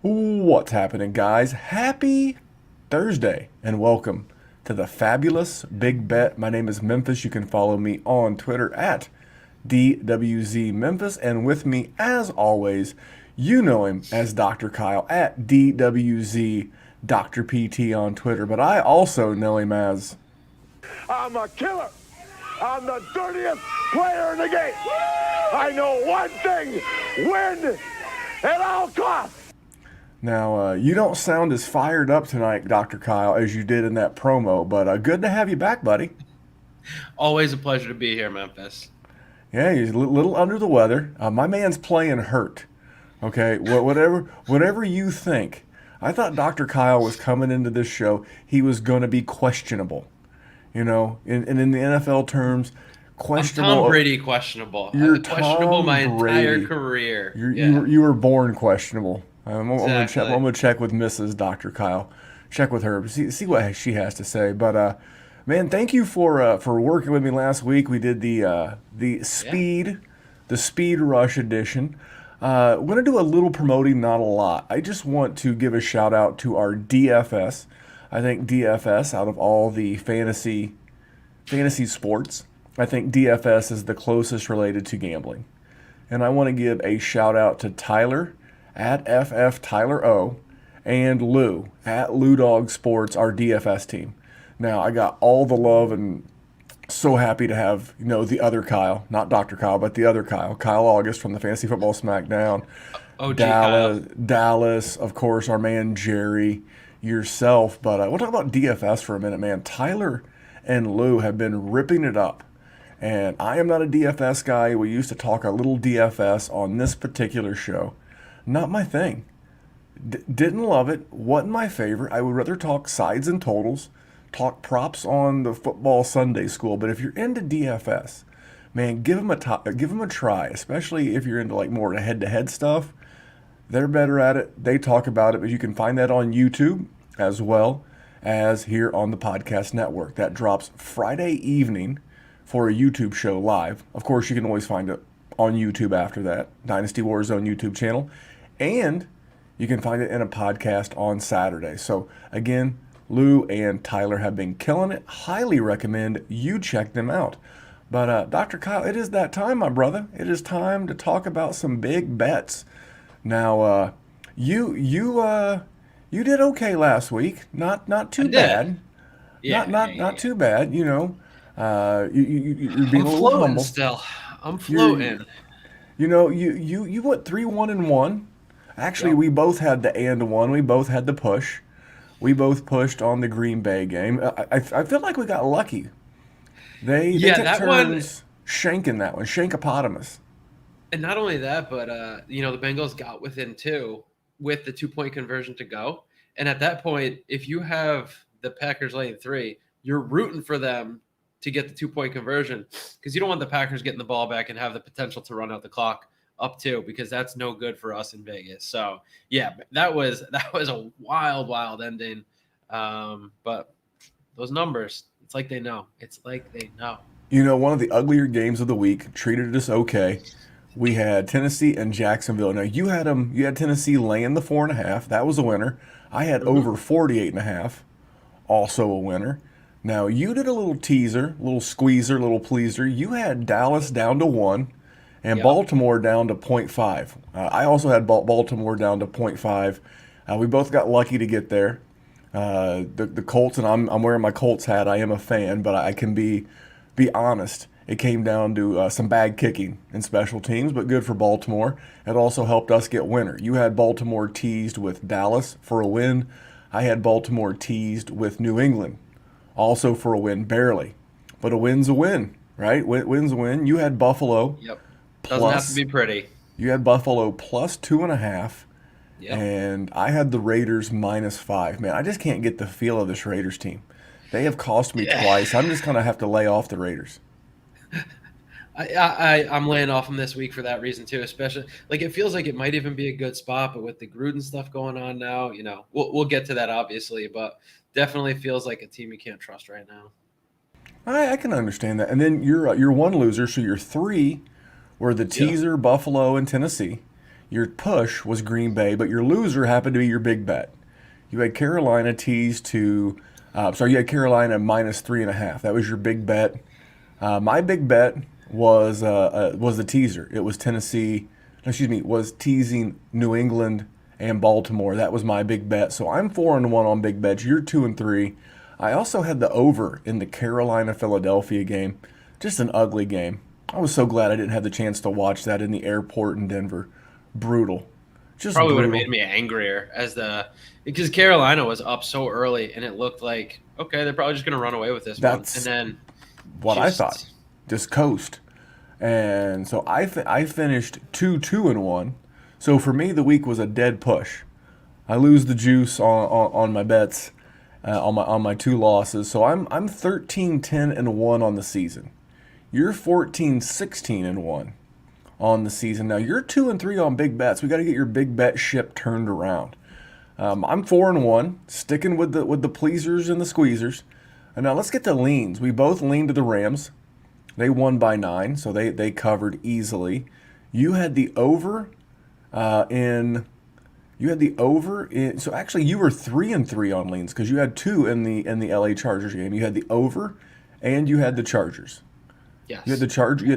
What's happening, guys? Happy Thursday and welcome to the fabulous Big Bet. My name is Memphis. You can follow me on Twitter at DWZ Memphis. And with me, as always, you know him as Dr. Kyle at DWZ Dr. PT on Twitter. But I also know him as. I'm a killer. I'm the dirtiest player in the game. I know one thing: win at all costs. Now, you don't sound as fired up tonight, Dr. Kyle, as you did in that promo, but good to have you back, buddy. Always a pleasure to be here, Memphis. Yeah, he's a little under the weather. My man's playing hurt. Okay, whatever you think. I thought Dr. Kyle was coming into this show. He was going to be questionable. You know, and in the NFL terms, I'm questionable. Tom Brady questionable. You're I've been questionable Tom my entire Brady. career. You were born questionable. Exactly. I'm gonna check with Mrs. Dr. Kyle. Check with her. See what she has to say. But man, thank you for working with me last week. We did the speed rush edition. We're gonna do a little promoting, not a lot. I just want to give a shout out to our DFS. I think DFS, out of all the fantasy sports, I think DFS is the closest related to gambling. And I want to give a shout out to Tyler at FF Tyler O and Lou at Lou Dog Sports, our DFS team. Now I got all the love and so happy to have, the other Kyle, not Dr. Kyle, but the other Kyle, Kyle August from the Fantasy Football Smackdown. OG Dallas, Kyle. Dallas, of course, our man Jerry, yourself. But we'll talk about DFS for a minute, man. Tyler and Lou have been ripping it up. And I am not a DFS guy. We used to talk a little DFS on this particular show. Not my thing. Didn't love it. Wasn't my favorite. I would rather talk sides and totals, talk props on the football Sunday school. But if you're into DFS, man, give them a try. Especially if you're into like more head-to-head stuff. They're better at it. They talk about it, but you can find that on YouTube as well as here on the podcast network. That drops Friday evening for a YouTube show live. Of course, you can always find it on YouTube after that, Dynasty Warzone YouTube channel. And you can find it in a podcast on Saturday. So again, Lou and Tyler have been killing it. Highly recommend you check them out. But Dr. Kyle, it is that time, my brother. It is time to talk about some big bets. Now, you did okay last week. Not too I did. bad. Yeah, Not too bad. You're being I'm a little floating humble. still. I'm You're, floating. you went 3-1-1. Actually, Yep. we both had the and one. We both had the push. We both pushed on the Green Bay game. I feel like we got lucky. They Yeah, took that one, turns shanking that one, shankopotamus. and not only that, but the Bengals got within two with the 2-point conversion to go. And at that point, if you have the Packers laying 3, you're rooting for them to get the 2-point conversion because you don't want the Packers getting the ball back and have the potential to run out the clock up 2 because that's no good for us in Vegas. So yeah, that was a wild ending. But those numbers, it's like they know. It's like they know. One of the uglier games of the week treated us okay. We had Tennessee and Jacksonville. Now you had them. You had Tennessee laying the 4.5. That was a winner. I had over 48.5. Also a winner. Now you did a little teaser, little squeezer, little pleaser. You had Dallas down to 1 and Yep. Baltimore down to point 0.5. I also had Baltimore down to point 0.5. We both got lucky to get there. The Colts, and I'm wearing my Colts hat. I am a fan, but I can be honest. It came down to some bad kicking in special teams, but good for Baltimore. It also helped us get winner. You had Baltimore teased with Dallas for a win. I had Baltimore teased with New England, also for a win, barely. But a win's a win, right? Win's a win. You had Buffalo Yep. Doesn't have to plus. be pretty. You had Buffalo plus 2.5, Yep. and I had the Raiders -5. Man, I just can't get the feel of this Raiders team. They have cost me Yeah. twice. I'm just gonna have to lay off the Raiders. I'm laying off them this week for that reason too. Especially like it feels like it might even be a good spot, but with the Gruden stuff going on now, we'll get to that obviously, but definitely feels like a team you can't trust right now. I can understand that. And then you're one loser, so you're three were the Yeah. teaser, Buffalo, and Tennessee. Your push was Green Bay, but your loser happened to be your big bet. You had Carolina teased to, you had Carolina minus 3.5. That was your big bet. My big bet was the teaser. It was was teasing New England and Baltimore. That was my big bet. So I'm 4-1 on big bets. You're 2-3. I also had the over in the Carolina Philadelphia game. Just an ugly game. I was so glad I didn't have the chance to watch that in the airport in Denver. Brutal. Just Probably would have brutal. made me angrier because Carolina was up so early and it looked like, okay, they're probably just going to run away with this That's one. And then what I thought. Just coast. And so I finished 2-2-1. So for me, the week was a dead push. I lose the juice on my bets, on my two losses. So I'm 13-10-1 on the season. You're 14-16-1 on the season. Now you're 2-3 on big bets. We got to get your big bet ship turned around. I'm 4-1, sticking with the pleasers and the squeezers. And now let's get to leans. We both leaned to the Rams. They won by 9, so they covered easily. You had the over in. You had the over in. So actually, you were 3-3 on leans because you had 2 in the LA Chargers game. You had the over, and you had the Chargers. Yes. You had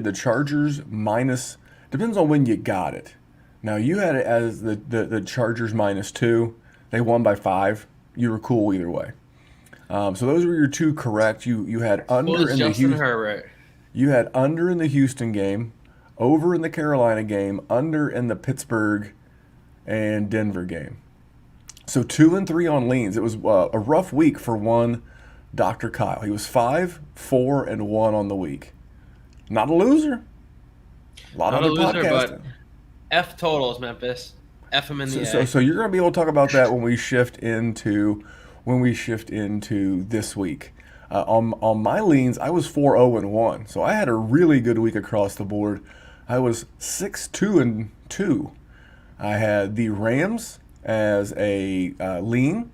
the Chargers minus. Depends on when you got it. Now you had it as the Chargers -2. They won by 5. You were cool either way. So those were your 2 correct. You had under in the Justin Herbert. You had under in the Houston game, over in the Carolina game, under in the Pittsburgh and Denver game. So 2-3 on leans. It was a rough week for one Dr. Kyle. He was 5-4-1 on the week. Not a loser. A lot Not of a good loser, podcasting. but F totals, Memphis. F them in the A. So you're going to be able to talk about that when we shift into this week. On my leans, I was 4-0-1, so I had a really good week across the board. I was 6-2-2. I had the Rams as a lean.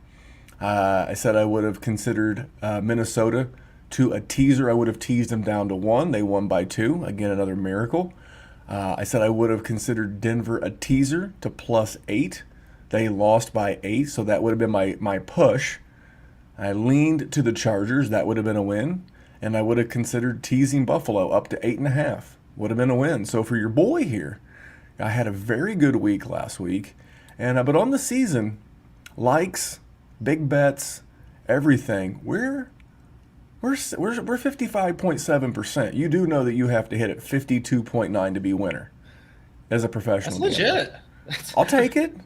I said I would have considered Minnesota to a teaser. I would have teased them down to 1. They won by 2. Again, another miracle. I said I would have considered Denver a teaser to +8. They lost by 8, so that would have been my push. I leaned to the Chargers. That would have been a win. And I would have considered teasing Buffalo up to 8.5. Would have been a win. So for your boy here, I had a very good week last week. And but on the season, likes, big bets, everything, we're 55.7%. You do know that you have to hit it 52.9 to be winner as a professional. That's legit. I'll take it.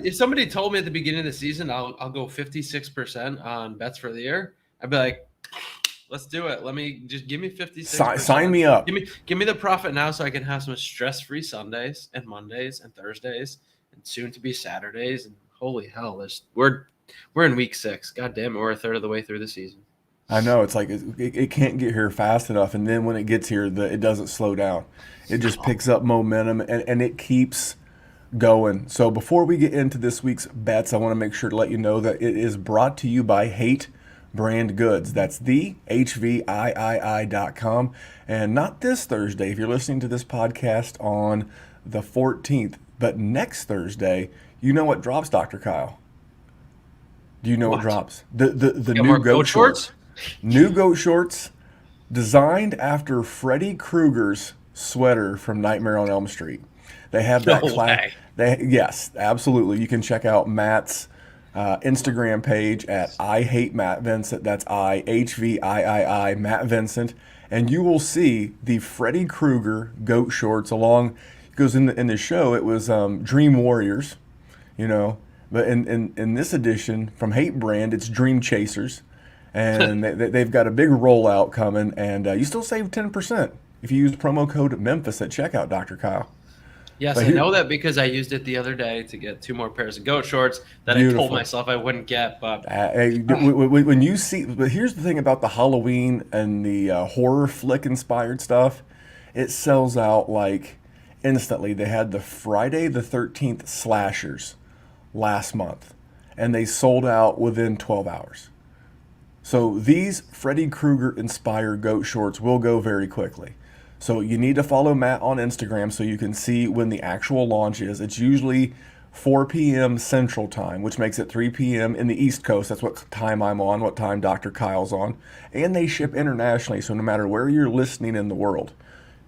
If somebody told me at the beginning of the season I'll go 56% on bets for the year, I'd be like, let's do it. Let me just give me 56%. Sign me up. Give me the profit now so I can have some stress-free Sundays and Mondays and Thursdays and soon to be Saturdays. And holy hell, we're in week 6. God damn it, we're a third of the way through the season. I know, it's like it can't get here fast enough, and then when it gets here, it doesn't slow down. It just picks up momentum, and it keeps going. So before we get into this week's bets, I want to make sure to let you know that it is brought to you by Hate Brand Goods. That's the HVIII.com. And not this Thursday, if you're listening to this podcast on the 14th, but next Thursday, you know what drops, Dr. Kyle? Do you know what drops? The new goat shorts. New goat shorts designed after Freddy Krueger's sweater from Nightmare on Elm Street. They have that class. Yes, absolutely. You can check out Matt's Instagram page at I Hate Matt Vincent. That's IHVIII Matt Vincent, and you will see the Freddy Krueger goat shorts along. Because in the show it was Dream Warriors, but in this edition from Hate Brand it's Dream Chasers, and they've got a big rollout coming, and you still save 10% if you use promo code Memphis at checkout, Dr. Kyle. Yes, I know that because I used it the other day to get 2 more pairs of goat shorts that I told myself I wouldn't get. But when you see, but here's the thing about the Halloween and the horror flick inspired stuff, it sells out like instantly. They had the Friday the 13th slashers last month, and they sold out within 12 hours. So these Freddy Krueger inspired goat shorts will go very quickly. So you need to follow Matt on Instagram so you can see when the actual launch is. It's usually 4 p.m. Central Time, which makes it 3 p.m. in the East Coast. That's what time I'm on, what time Dr. Kyle's on. And they ship internationally, so no matter where you're listening in the world,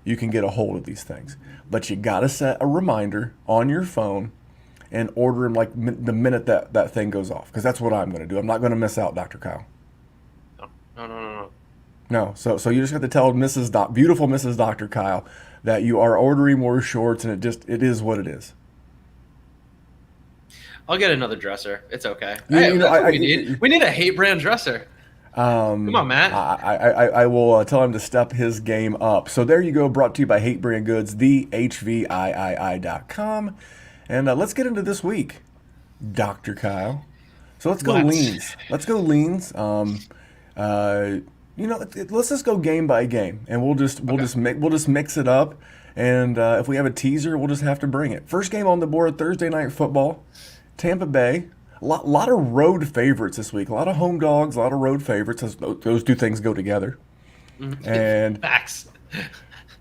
you can get a hold of these things. But you got to set a reminder on your phone and order them like the minute that thing goes off, because that's what I'm going to do. I'm not going to miss out, Dr. Kyle. No. No, so you just have to tell beautiful Mrs. Dr. Kyle that you are ordering more shorts, and it is what it is. I'll get another dresser. It's okay. You know, That's what we need. We need a hate brand dresser. Come on, Matt. I will tell him to step his game up. So there you go, brought to you by Hate Brand Goods, thehvii.com. And let's get into this week, Dr. Kyle. So let's go leans. Let's go leans. Let's just go game by game, and we'll just mix it up. And if we have a teaser, we'll just have to bring it. First game on the board, Thursday Night Football, Tampa Bay. A lot of road favorites this week. A lot of home dogs, a lot of road favorites. Those two things go together. And facts.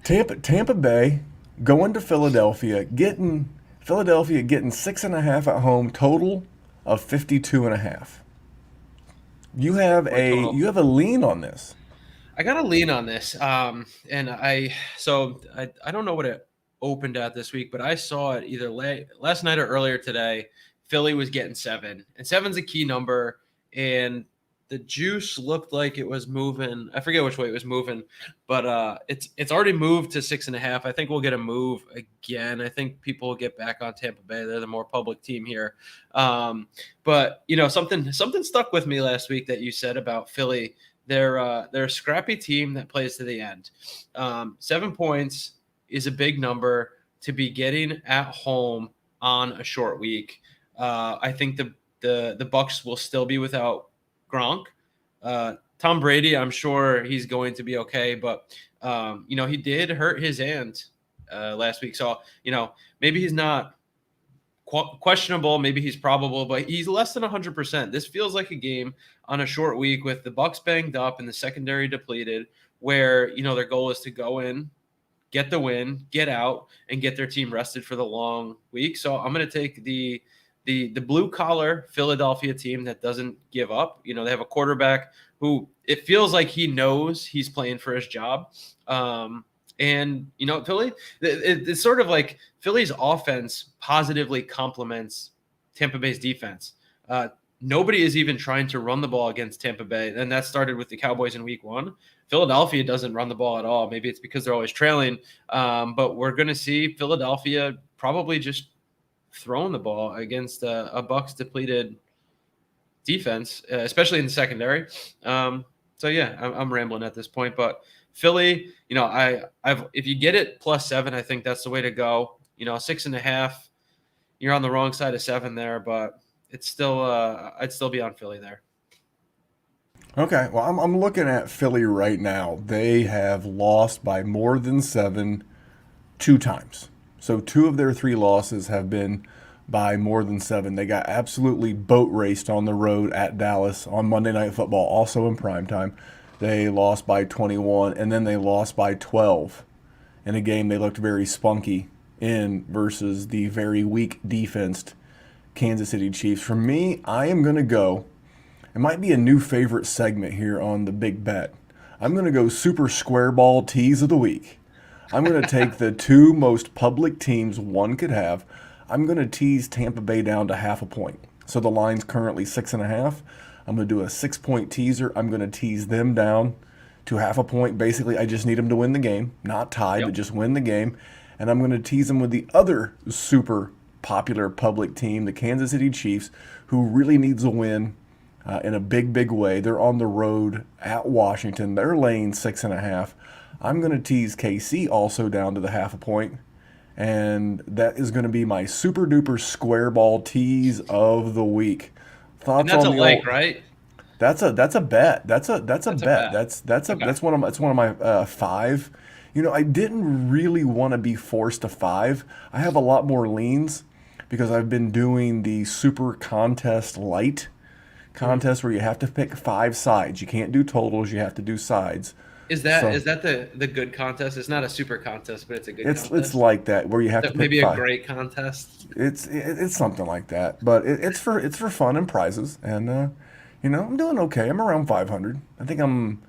Tampa Bay going to Philadelphia, getting 6.5 at home, total of 52.5. You have a lean on this. I got a lean on this, and I don't know what it opened at this week, but I saw it either last night or earlier today. Philly was getting 7, and 7's a key number, and the juice looked like it was moving. I forget which way it was moving, but it's already moved to 6.5. I think we'll get a move again. I think people will get back on Tampa Bay. They're the more public team here. But something stuck with me last week that you said about Philly. They're a scrappy team that plays to the end. 7 points is a big number to be getting at home on a short week. I think the Bucs will still be without Gronk. Tom Brady, I'm sure he's going to be okay, but he did hurt his hand last week. So, maybe he's not questionable, maybe he's probable, but he's less than 100%. This feels like a game on a short week with the Bucs banged up and the secondary depleted, where, their goal is to go in, get the win, get out, and get their team rested for the long week. So I'm going to take the blue collar Philadelphia team that doesn't give up. They have a quarterback who it feels like he knows he's playing for his job. And Philly, it's sort of like Philly's offense positively complements Tampa Bay's defense. Nobody is even trying to run the ball against Tampa Bay. And that started with the Cowboys in week 1. Philadelphia doesn't run the ball at all. Maybe it's because they're always trailing. But we're going to see Philadelphia probably just throwing the ball against a Bucs depleted defense, especially in the secondary. I'm rambling at this point, but Philly, if you get it +7, I think that's the way to go. 6.5, you're on the wrong side of 7 there, but it's still I'd still be on Philly there. Okay, well, I'm looking at Philly right now. They have lost by more than 7 2 times. So 2 of their 3 losses have been by more than 7. They got absolutely boat raced on the road at Dallas on Monday Night Football, also in primetime. They lost by 21, and then they lost by 12 in a game they looked very spunky in versus the very weak defensed Kansas City Chiefs. For me, I am going to go, it might be a new favorite segment here on the Big Bet. I'm going to go super square ball tease of the week. I'm going to take the 2 most public teams one could have. I'm going to tease Tampa Bay down to 0.5 point. So the line's currently 6.5. I'm going to do a 6-point teaser. I'm going to tease them down to 0.5 point. Basically, I just need them to win the game. Not tie, but just win the game. And I'm going to tease them with the other super popular public team, the Kansas City Chiefs, who really needs a win in a big, big way. They're on the road at Washington. They're laying 6.5. I'm going to tease KC also down to the 0.5 point. And that is going to be my super duper square ball tease of the week. Thoughts and that's on a the like, right? That's a bet. That's a bet. That's one of my 5. I didn't really want to be forced to 5. I have a lot more leans because I've been doing the super contest light contest where you have to pick 5 sides. You can't do totals. You have to do sides. So is that the good contest? It's not a super contest, but it's a good it's contest. like that where you have to pick Maybe a five. great contest. It's something like that, but it's for fun and prizes, and I'm doing okay. I'm around 500. I think I'm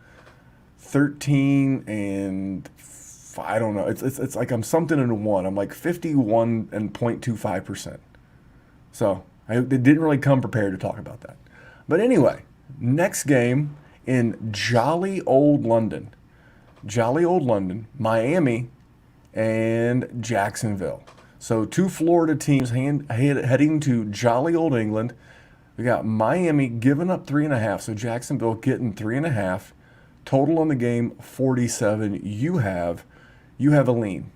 13 and I don't know. It's like I'm something in one. I'm like 51 and 0.25%. So I didn't really come prepared to talk about that. But anyway, next game in jolly old London, Miami and Jacksonville. So two Florida teams heading to jolly old England. We got Miami giving up 3.5, so Jacksonville getting 3.5. Total on the game 47. You have a lean.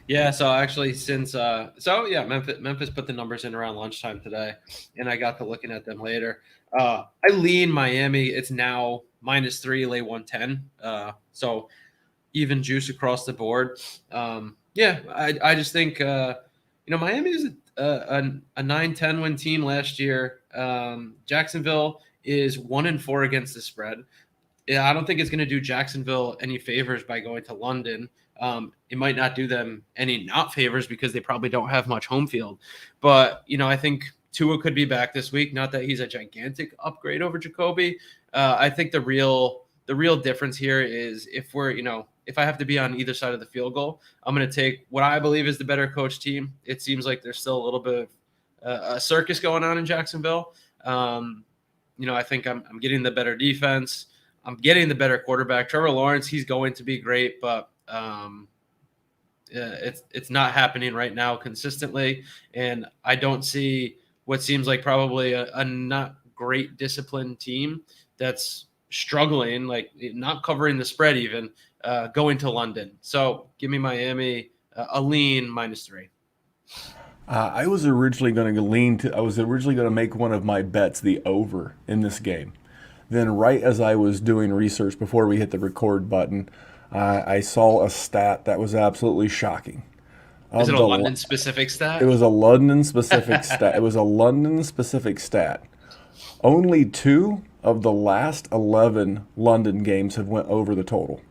Yeah, so actually Memphis put the numbers in around lunchtime today, and I got to looking at them later. I lean Miami. It's now -3, lay 110. So even juice across the board. Yeah, I just think Miami is a 9-10 win team last year. Jacksonville is 1-4 against the spread. Yeah, I don't think it's going to do Jacksonville any favors by going to London. It might not do them any not favors because they probably don't have much home field. But I think Tua could be back this week. Not that he's a gigantic upgrade over Jacoby. I think the real difference here is if I have to be on either side of the field goal, I'm going to take what I believe is the better coach team. It seems like there's still a little bit of a circus going on in Jacksonville. I think I'm getting the better defense. I'm getting the better quarterback. Trevor Lawrence, he's going to be great, but it's not happening right now consistently. And I don't see what seems like probably a not great disciplined team that's struggling, like not covering the spread even, going to London. So give me Miami, a lean -3. I was originally going to make one of my bets the over in this game. Then, right as I was doing research before we hit the record button, I saw a stat that was absolutely shocking. Is Of it a the, London specific it stat? was a London specific stat. It was a London specific stat. Only 2 of the last 11 London games have went over the total,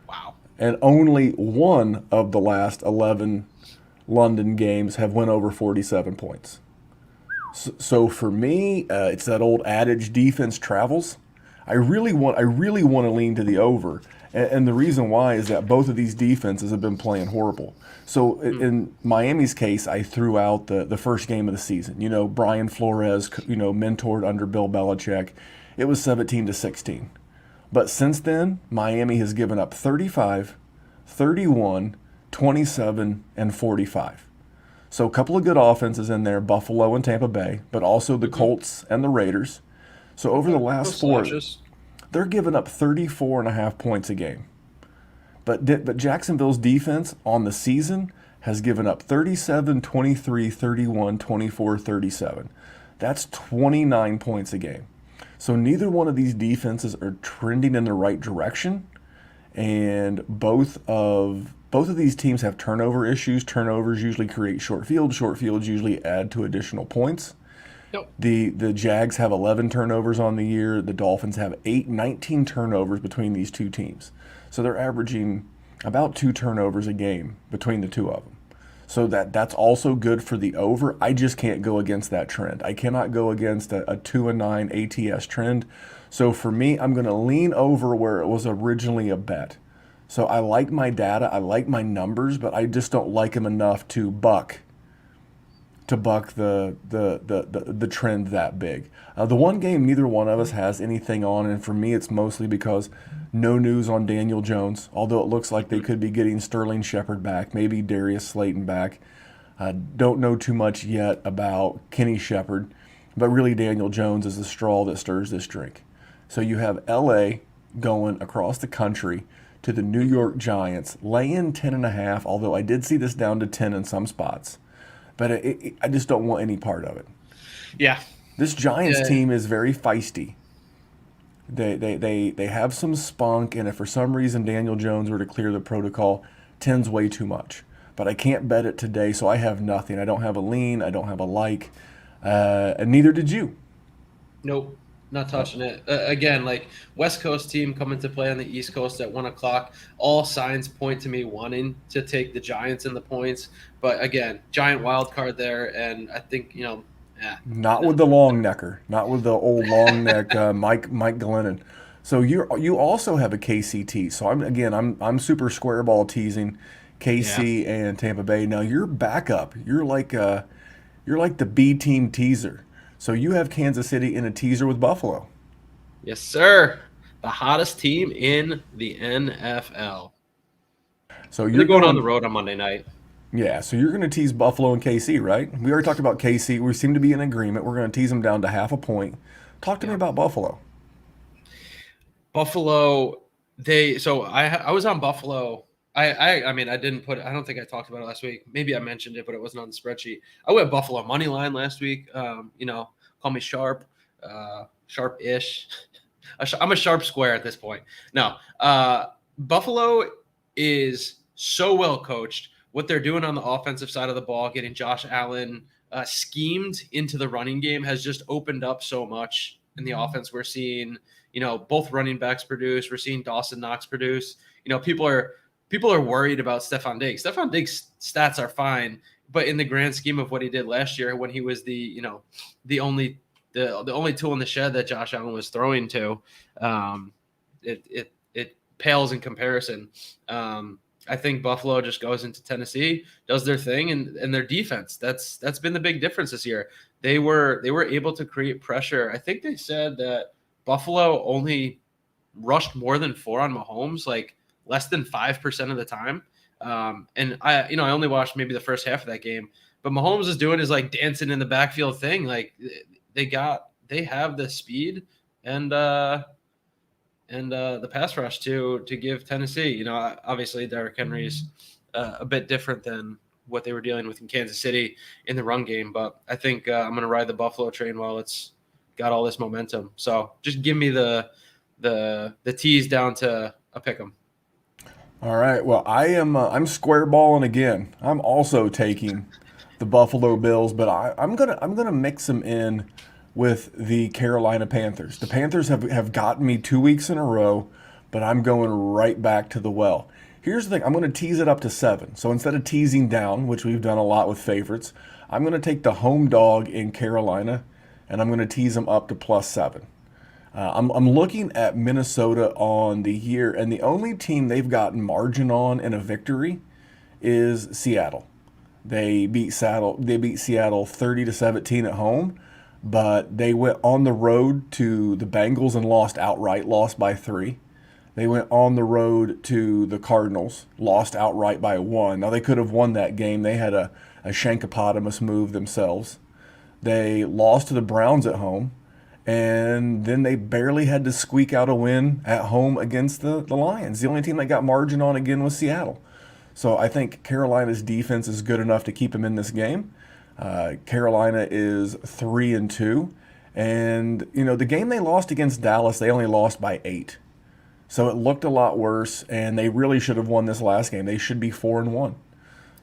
Wow. and only 1 of the last 11 London games have went over 47 points. So for me, it's that old adage: defense travels. I really want to lean to the over, and the reason why is that both of these defenses have been playing horrible. So in Miami's case, I threw out the first game of the season. Brian Flores, mentored under Bill Belichick. It was 17-16. But since then, Miami has given up 35, 31, 27, and 45. So a couple of good offenses in there, Buffalo and Tampa Bay, but also the Colts and the Raiders. So over the last 4, they're giving up 34.5 points a game. But Jacksonville's defense on the season has given up 37, 23, 31, 24, 37. That's 29 points a game. So neither one of these defenses are trending in the right direction, and both of these teams have turnover issues. Turnovers usually create short fields. Short fields usually add to additional points. Yep. The Jags have 11 turnovers on the year. The Dolphins have 19 turnovers between these two teams. So they're averaging about 2 turnovers a game between the two of them. So that's also good for the over. I just can't go against that trend. I cannot go against a 2-9 ATS trend. So for me, I'm going to lean over where it was originally a bet. So I like my data, I like my numbers, but I just don't like them enough to buck the trend that big. The one game neither one of us has anything on, and for me it's mostly because no news on Daniel Jones, although it looks like they could be getting Sterling Shepard back, maybe Darius Slayton back. Don't know too much yet about Kenny Shepard, but really Daniel Jones is the straw that stirs this drink. So you have LA going across the country to the New York Giants, laying 10.5, although I did see this down to 10 in some spots. But I just don't want any part of it. Yeah. This Giants team is very feisty. They have some spunk, and if for some reason Daniel Jones were to clear the protocol, 10's way too much. But I can't bet it today, so I have nothing. I don't have a lean. I don't have a like. And neither did you. Nope. Not touching it. Again, like West Coast team coming to play on the East Coast at 1 o'clock. All signs point to me wanting to take the Giants in the points. But again, giant wild card there, and I think yeah, Not with the long necker, not with the old long neck Mike Glennon. So you also have a KCT. So I'm super square ball teasing yeah, KC and Tampa Bay. Now you're backup. You're like the B team teaser. So you have Kansas City in a teaser with Buffalo. yes, sir. The hottest team in the NFL. So They're you're going on the going road on Monday night. Yeah, so you're going to tease Buffalo and KC, right? We already talked about KC. We seem to be in agreement. We're going to tease them down to half a point. Talk to me Yeah. about Buffalo. Buffalo, I was on Buffalo. I mean I didn't put I don't think I talked about it last week. Maybe I mentioned it, but it wasn't on the spreadsheet. I went Buffalo money line last week. Call me sharp, sharp-ish. I'm a sharp square at this point. No, Buffalo is so well coached. What they're doing on the offensive side of the ball, getting Josh Allen schemed into the running game, has just opened up so much in the offense. We're seeing, both running backs produce. We're seeing Dawson Knox produce. People are worried about Stephon Diggs. Stephon Diggs' stats are fine, but in the grand scheme of what he did last year, when he was the only the only tool in the shed that Josh Allen was throwing to, it pales in comparison. I think Buffalo just goes into Tennessee, does their thing, and their defense. That's been the big difference this year. They were able to create pressure. I think they said that Buffalo only rushed more than 4 on Mahomes, like less than 5% of the time. And I only watched maybe the first half of that game, but Mahomes is doing his like dancing in the backfield thing. Like they have the speed and the pass rush to give Tennessee. Obviously Derrick Henry's a bit different than what they were dealing with in Kansas City in the run game, but I think I'm going to ride the Buffalo train while it's got all this momentum. So just give me the tease down to a pick 'em. All right. Well, I'm square balling again. I'm also taking the Buffalo Bills, but I'm gonna mix them in with the Carolina Panthers. The Panthers have gotten me 2 weeks in a row, but I'm going right back to the well. Here's the thing. I'm going to tease it up to 7. So instead of teasing down, which we've done a lot with favorites, I'm going to take the home dog in Carolina, and I'm going to tease them up to +7. I'm looking at Minnesota on the year, and the only team they've gotten margin on in a victory is Seattle. They beat Seattle 30-17 at home, but they went on the road to the Bengals and lost outright, lost by 3. They went on the road to the Cardinals, lost outright by 1. Now they could have won that game. They had a Shankopotamus move themselves. They lost to the Browns at home, and then they barely had to squeak out a win at home against the Lions. The only team that got margin on again was Seattle. So I think Carolina's defense is good enough to keep them in this game. Carolina is 3-2, and the game they lost against Dallas, they only lost by 8. So it looked a lot worse, and they really should have won this last game. They should be 4-1.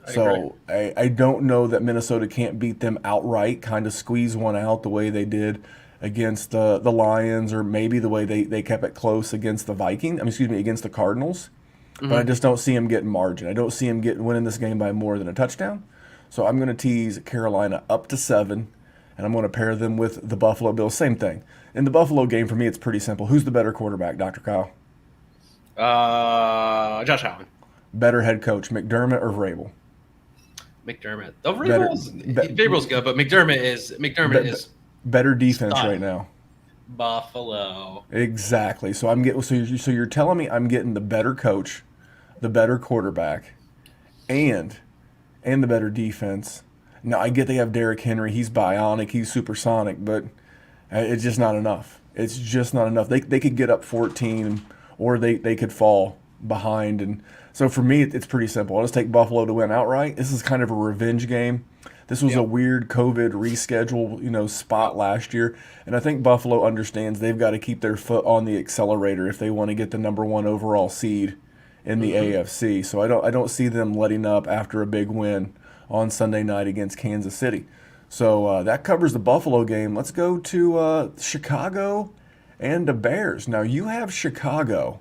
So I don't know that Minnesota can't beat them outright, kind of squeeze one out the way they did against the Lions, or maybe the way they kept it close against the against the Cardinals. Mm-hmm. But I just don't see them getting margin. I don't see them winning this game by more than a touchdown. So I'm going to tease Carolina up to 7, and I'm going to pair them with the Buffalo Bills. Same thing. In the Buffalo game, for me, it's pretty simple. Who's the better quarterback, Dr. Kyle? Josh Allen. Better head coach, McDermott or Vrabel? McDermott. Though Vrabel's good, but McDermott is better defense style. Right now. Buffalo. Exactly. So you're telling me I'm getting the better coach, the better quarterback, and the better defense. Now I get they have Derrick Henry. He's bionic. He's supersonic, but it's just not enough. It's just not enough. They could get up 14, or they could fall behind. And so for me, it's pretty simple. I'll just take Buffalo to win outright. This is kind of a revenge game. This was a weird COVID reschedule, spot last year, and I think Buffalo understands they've got to keep their foot on the accelerator if they want to get the number 1 overall seed in the AFC. So I don't see them letting up after a big win on Sunday night against Kansas City. So that covers the Buffalo game. Let's go to Chicago and the Bears. Now you have Chicago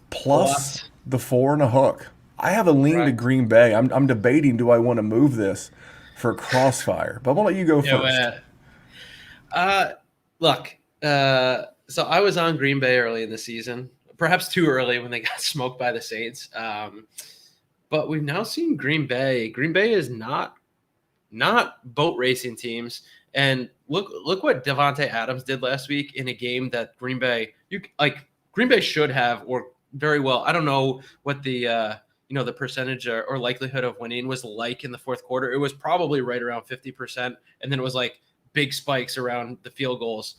plus Plus, the 4.5. I have a lean to correct. Green Bay. I'm debating, do I want to move this for Crossfire? But I'm gonna let you go Yeah, first. uh, look, so I was on Green Bay early in the season, perhaps too early when they got smoked by the Saints. But we've now seen Green Bay. Green Bay is not boat racing teams. And look what Devontae Adams did last week in a game that Green Bay should have, or very well. I don't know what the percentage or likelihood of winning was like in the fourth quarter. It was probably right around 50%, and then it was like big spikes around the field goals.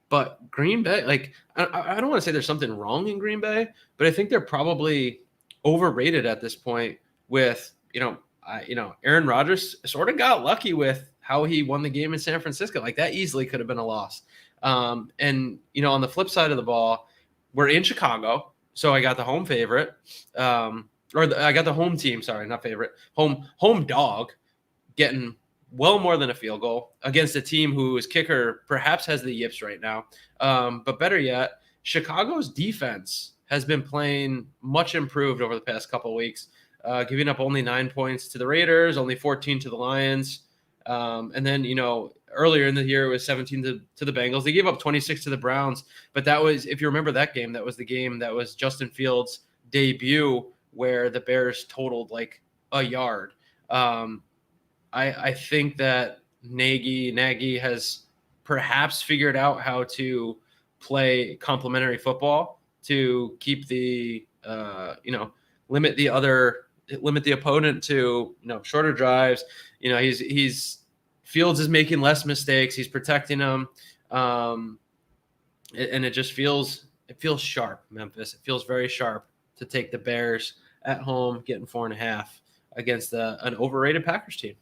But Green Bay, like I don't want to say there's something wrong in Green Bay, but I think they're probably overrated at this point. With Aaron Rodgers sort of got lucky with how he won the game in San Francisco. Like that easily could have been a loss. And on the flip side of the ball, we're in Chicago, so I got the home favorite, I got the home team. Sorry, not favorite. Home dog getting well more than a field goal against a team whose kicker perhaps has the yips right now. But better yet, Chicago's defense has been playing much improved over the past couple of weeks, giving up only 9 points to the Raiders, only 14 to the Lions. And then, earlier in the year, it was 17 to the Bengals. They gave up 26 to the Browns. But that was, if you remember that game, that was the game that was Justin Fields' debut where the Bears totaled like a yard. I think that Nagy has perhaps figured out how to play complementary football to keep limit the opponent to shorter drives. He's Fields is making less mistakes. He's protecting them, and it feels sharp. Memphis. It feels very sharp to take the Bears at home, getting 4.5 against an overrated Packers team.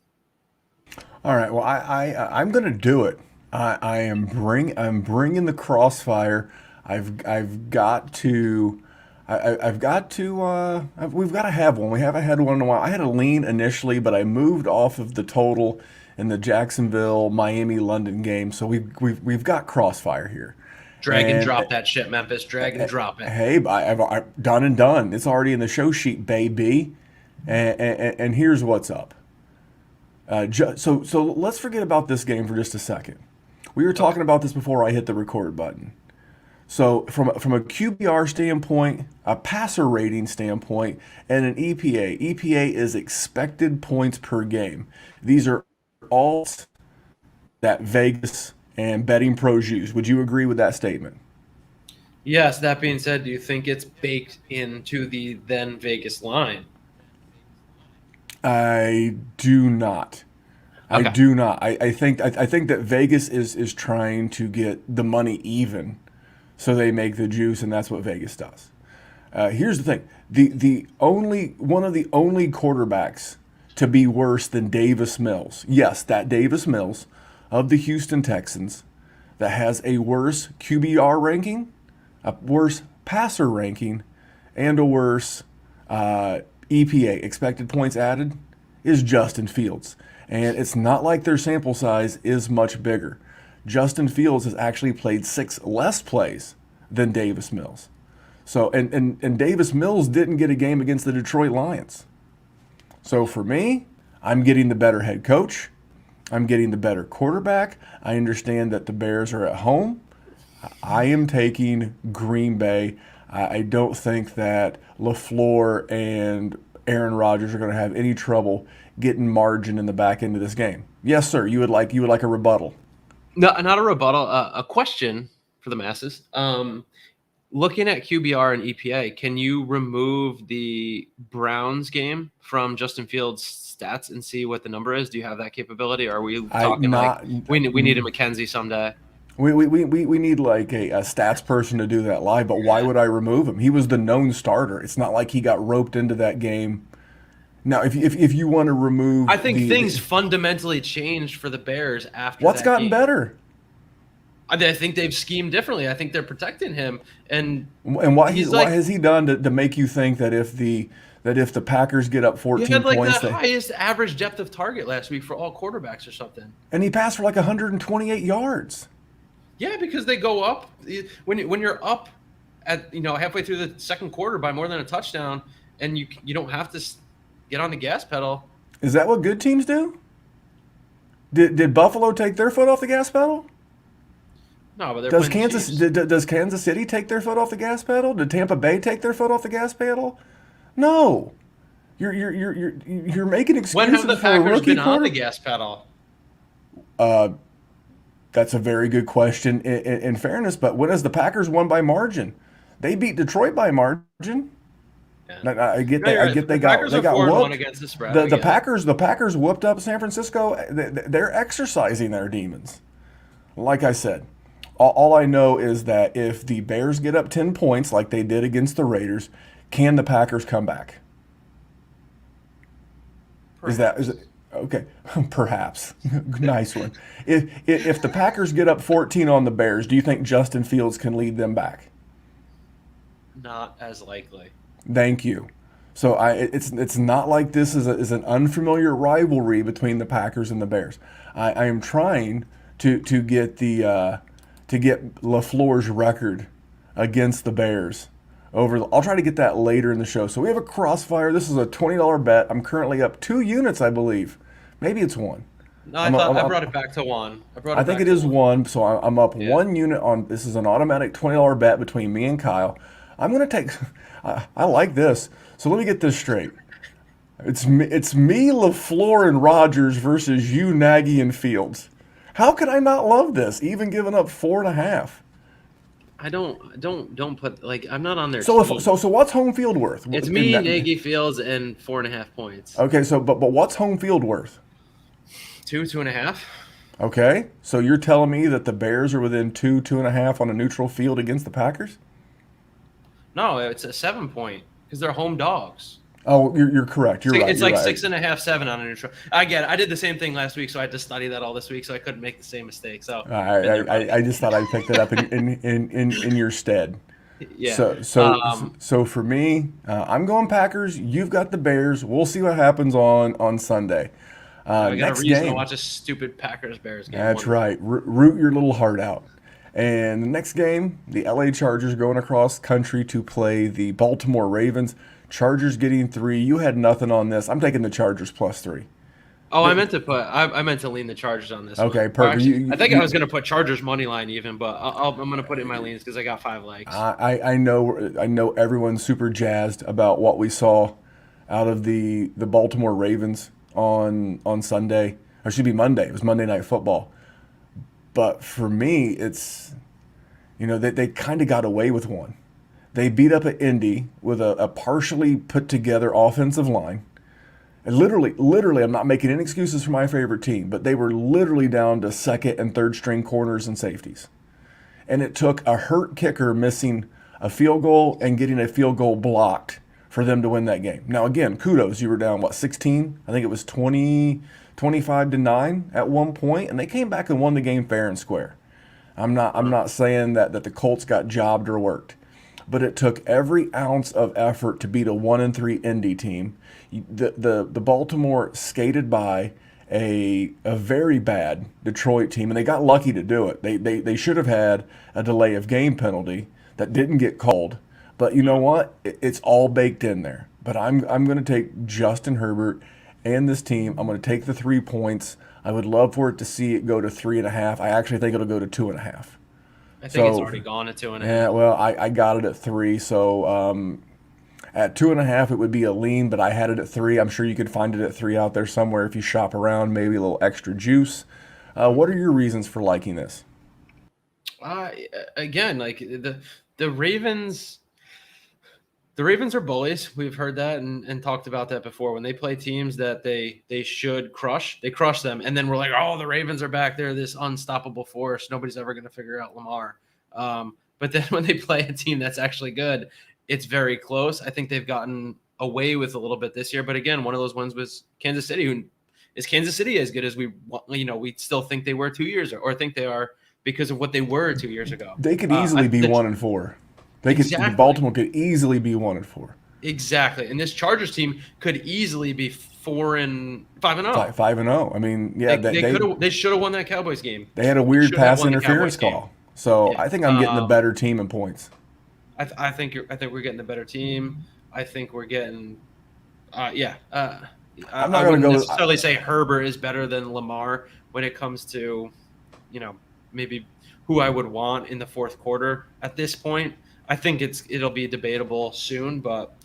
All right. Well, I'm gonna do it. I'm bringing the Crossfire. I've got to. I've got to. We've got to have one. We haven't had one in a while. I had a lean initially, but I moved off of the total in the Jacksonville, Miami, London game. So we've got Crossfire here. Drag and And drop that shit, Memphis. Drag and drop it. hey, I've done and done. It's already in the show sheet, baby. And here's what's up. So let's forget about this game for just a second. We were talking about this before I hit the record button. So from a QBR standpoint, a passer rating standpoint, and an EPA. EPA is expected points per game. These are all that Vegas and betting pros use. Would you agree with that statement? Yes, that being said, do you think it's baked into the then Vegas line? I do not. I Okay. do not. I think that Vegas is trying to get the money even, so they make the juice, and that's what Vegas does. Here's the thing: the only one of the only quarterbacks to be worse than Davis Mills. Yes, that Davis Mills of the Houston Texans that has a worse QBR ranking, a worse passer ranking, and a worse EPA, expected points added, is Justin Fields. And it's not like their sample size is much bigger. Justin Fields has actually played 6 less plays than Davis Mills. So and Davis Mills didn't get a game against the Detroit Lions. So for me, I'm getting the better head coach. I'm getting the better quarterback. I understand that the Bears are at home. I am taking Green Bay. I don't think that LaFleur and Aaron Rodgers are going to have any trouble getting margin in the back end of this game. Yes, sir. You would like a rebuttal. No, not a rebuttal. A question for the masses. Looking at QBR and EPA, can you remove the Browns game from Justin Fields' stats and see what the number is? Do you have that capability? Or are we I talking not. like we need a McKenzie someday? We need like a stats person to do that live, but why would I remove him? He was the known starter. It's not like he got roped into that game. Now, if you want to remove, I think things fundamentally changed for the Bears after what's that gotten game. better, I think they've schemed differently. I think they're protecting him, and and what he's what like, has he done to make you think that if the that if the Packers get up You 14 had like points, the highest average depth of target last week for all quarterbacks or something. and he passed for like 128 yards. Yeah, because they go up when you're up at halfway through the second quarter by more than a touchdown, and you don't have to get on the gas pedal. Is that what good teams do? Did Buffalo take their foot off the gas pedal? No, but they're Does playing the Kansas Chiefs. does Kansas City take their foot off the gas pedal? Did Tampa Bay take their foot off the gas pedal? No. You're making When excuses have the for a Packers rookie been on the quarterback. gas pedal? That's a very good question. In fairness, but when has the Packers won by margin? They beat Detroit by margin. Yeah. I get No, you're I right. get The they got Packers they are got 4-1 whooped. against the spread. The I get it. the Packers whooped up San Francisco. They're exercising their demons. Like I said, all I know is that if the Bears get up 10 points like they did against the Raiders, can the Packers come back? Is it okay? Perhaps. Nice one. If the Packers get up 14 on the Bears, do you think Justin Fields can lead them back? Not as likely. Thank you. So it's not like this is an unfamiliar rivalry between the Packers and the Bears. I am trying to get LaFleur's record against the Bears I'll try to get that later in the show. So we have a crossfire. This is a $20 bet. I'm currently up 2 units, I believe. Maybe it's 1. No, I brought it back to 1. I think it is 1. So I'm up 1 unit on. This is an automatic $20 bet between me and Kyle. I'm gonna take. I like this. So let me get this straight. It's me, LaFleur, and Rogers versus you, Nagy, and Fields. How could I not love this? Even giving up 4.5. I don't put I'm not on their So team. so what's home field worth? It's me, Nagy, Fields, and 4.5 points. Okay, so but what's home field worth? 2.5. Okay, so you're telling me that the Bears are within 2.5 on a neutral field against the Packers? No, it's a 7 point because they're home dogs. Oh, you're correct. You're right. It's you're like right. 6.5, 7 on a neutral. I get it. I did the same thing last week, so I had to study that all this week, so I couldn't make the same mistake. So I just thought I'd pick that up in your stead. Yeah. So for me, I'm going Packers. You've got the Bears. We'll see what happens on Sunday. I got Next a reason game. to watch a stupid Packers-Bears game. That's right. Root your little heart out. And the next game, the LA Chargers going across country to play the Baltimore Ravens. Chargers getting 3. You had nothing on this. I'm taking the Chargers +3. Oh, I meant to lean the Chargers on this. Okay, one. perfect. Actually, I think I was going to put Chargers money line even, but I'm going to put it in my leans because I got 5 legs. I know everyone's super jazzed about what we saw out of the Baltimore Ravens on Sunday. Or it should be Monday. It was Monday Night Football. But for me, it's they kind of got away with one. They beat up at Indy with a partially put together offensive line. And literally, I'm not making any excuses for my favorite team, but they were literally down to second and third string corners and safeties. And it took a hurt kicker missing a field goal and getting a field goal blocked for them to win that game. Now, again, kudos. You were down, 16? I think it was 25-9 at one point, and they came back and won the game fair and square. I'm not saying that the Colts got jobbed or worked, but it took every ounce of effort to beat a 1-3 Indy team. The Baltimore skated by a very bad Detroit team, and they got lucky to do it. They should have had a delay of game penalty that didn't get called. But you know what? It's all baked in there. But I'm going to take Justin Herbert and this team. I'm going to take the 3 points. I would love for it to see it go to 3.5. I actually think it'll go to 2.5. I think it's already gone at 2.5. Yeah, well, I got it at 3. So at 2.5, it would be a lean, but I had it at 3. I'm sure you could find it at 3 out there somewhere if you shop around, maybe a little extra juice. What are your reasons for liking this? Again, like the Ravens. The Ravens are bullies. We've heard that and talked about that before. When they play teams that they should crush, they crush them. And then we're like, oh, the Ravens are back. They're this unstoppable force. Nobody's ever going to figure out Lamar. But then when they play a team that's actually good, it's very close. I think they've gotten away with a little bit this year. But again, one of those ones was Kansas City. Is Kansas City as good as we still think they were 2 years or think they are because of what they were 2 years ago? They could easily be 1-4. Exactly. Baltimore could easily be 1-4. Exactly. And this Chargers team could easily be 4-5-0. 5-0. I mean, yeah, They should have won that Cowboys game. they had a They weird should have pass won the interference Cowboys game. call. So Yeah. I think I'm getting the better team in points. I think we're getting the better team. I think we're getting yeah. I'm I not going wouldn't to go. necessarily say Herbert is better than Lamar when it comes to, maybe who I would want in the fourth quarter at this point. I think it'll be debatable soon, but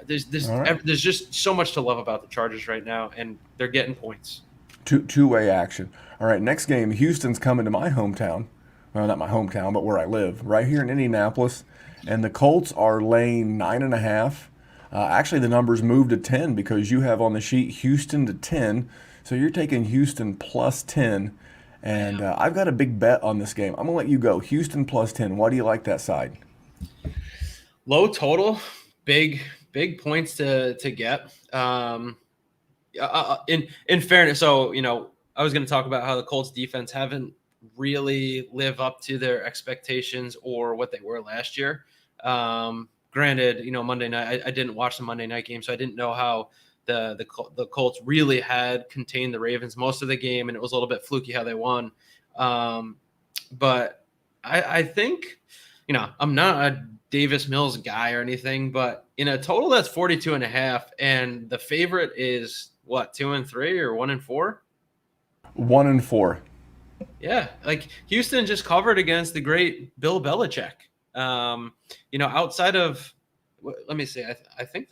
there's just so much to love about the Chargers right now, and they're getting points. Two-way action. All right, next game, Houston's coming to my hometown. Well, not my hometown, but where I live, right here in Indianapolis. And the Colts are laying 9.5. Actually, the numbers moved to 10 because you have on the sheet Houston to 10. So you're taking Houston plus 10. And I've got a big bet on this game. I'm going to let you go. Houston plus 10. Why do you like that side? Low total, big points to get. In fairness, so I was going to talk about how the Colts defense haven't really live up to their expectations or what they were last year. Granted, Monday night I didn't watch the Monday night game, so I didn't know how the Colts really had contained the Ravens most of the game, and it was a little bit fluky how they won. But I think I'm not a Davis Mills guy or anything, but in a total that's 42.5, and the favorite is what, 2-3 or 1-4? 1-4. Yeah, like Houston just covered against the great Bill Belichick. Outside of, let me see, I think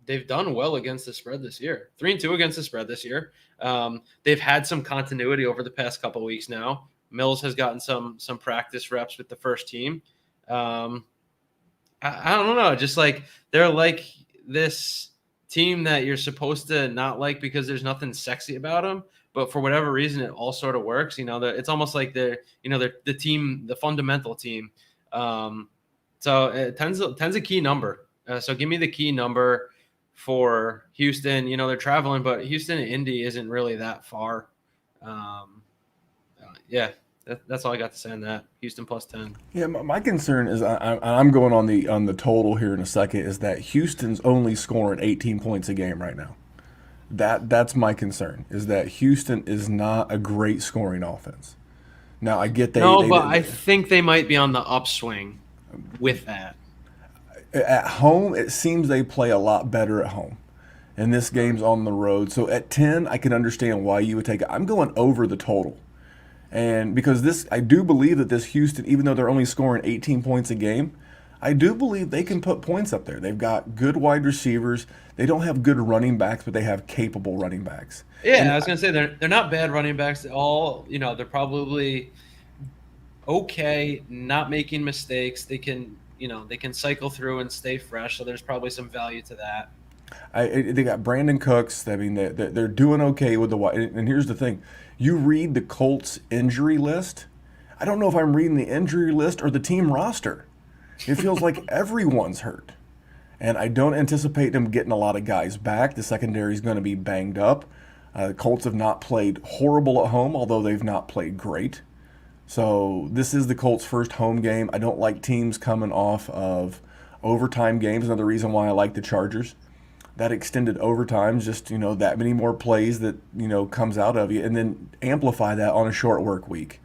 they've done well against the spread this year. 3-2 against the spread this year. They've had some continuity over the past couple of weeks now. Mills has gotten some practice reps with the first team. I don't know, just like they're like this team that you're supposed to not like because there's nothing sexy about them, but for whatever reason it all sort of works. It's almost like they're the team, the fundamental team. So 10's a key number. So give me the key number for Houston. They're traveling, but Houston and Indy isn't really that far. Yeah. That's all I got to say on that. Houston plus 10. Yeah, my concern is I'm going on the total here in a second. Is that Houston's only scoring 18 points a game right now? That's my concern. Is that Houston is not a great scoring offense. Now I get but I think they might be on the upswing with that. At home, it seems they play a lot better at home, and this game's on the road. So at 10, I can understand why you would take it. I'm going over the total. And because I do believe that this Houston, even though they're only scoring 18 points a game, I do believe they can put points up there. They've got good wide receivers. They don't have good running backs, but they have capable running backs. Yeah, and I was going to say they're not bad running backs at all. They're probably okay, not making mistakes. They can cycle through and stay fresh. So there's probably some value to that. They got Brandon Cooks. I mean, they're doing okay with the wide. And here's the thing. You read the Colts injury list. I don't know if I'm reading the injury list or the team roster. It feels like everyone's hurt. And I don't anticipate them getting a lot of guys back. The secondary is going to be banged up. The Colts have not played horrible at home, although they've not played great. So this is the Colts' first home game. I don't like teams coming off of overtime games. Another reason why I like the Chargers. That extended overtime, just that many more plays that comes out of you, and then amplify that on a short work week.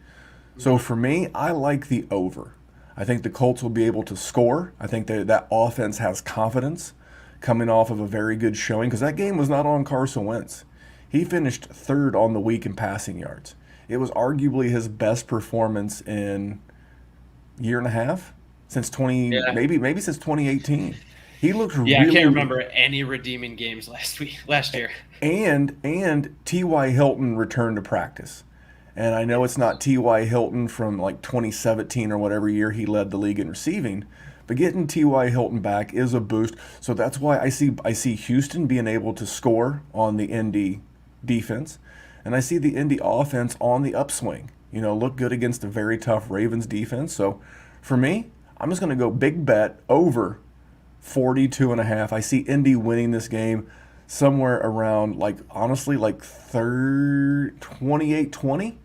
So for me, I like the over. I think the Colts will be able to score. I think that offense has confidence coming off of a very good showing, because that game was not on Carson Wentz. He finished third on the week in passing yards. It was arguably his best performance in a year and a half since maybe since 2018. He looked really. I can't remember any redeeming games last year. And T.Y. Hilton returned to practice. And I know it's not T.Y. Hilton from like 2017 or whatever year he led the league in receiving, but getting T.Y. Hilton back is a boost. So that's why I see Houston being able to score on the Indy defense, and I see the Indy offense on the upswing. Look good against a very tough Ravens defense. So for me, I'm just going to go big bet over 42.5. I see Indy winning this game somewhere around, honestly, 28-20.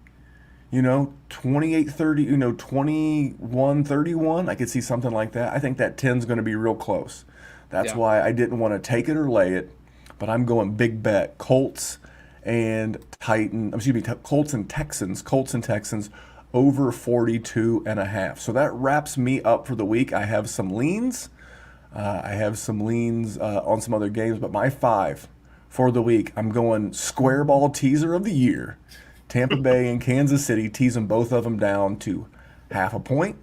28-30, 21-31. I could see something like that. I think that 10's going to be real close. That's Yeah. why I didn't want to take it or lay it, but I'm going big bet. Colts and Texans. Colts and Texans over 42 and a half. So that wraps me up for the week. I have some leans. On some other games, but my five for the week, I'm going square ball teaser of the year. Tampa Bay and Kansas City, teasing both of them down to half a point.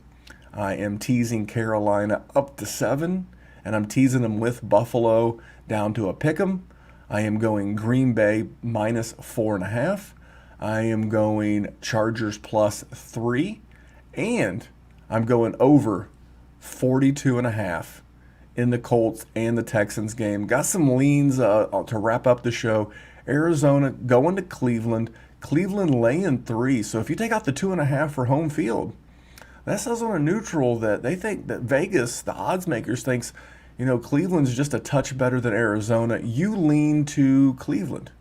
I am teasing Carolina up to 7, and I'm teasing them with Buffalo down to a pick 'em. I am going Green Bay minus 4.5. I am going Chargers plus 3, and I'm going over 42 and a half in the Colts and the Texans game. Got some leans to wrap up the show. Arizona going to Cleveland. Cleveland laying 3. So if you take out the 2.5 for home field, that says on a neutral that they think that Vegas, the odds makers, thinks, Cleveland's just a touch better than Arizona. You lean to Cleveland.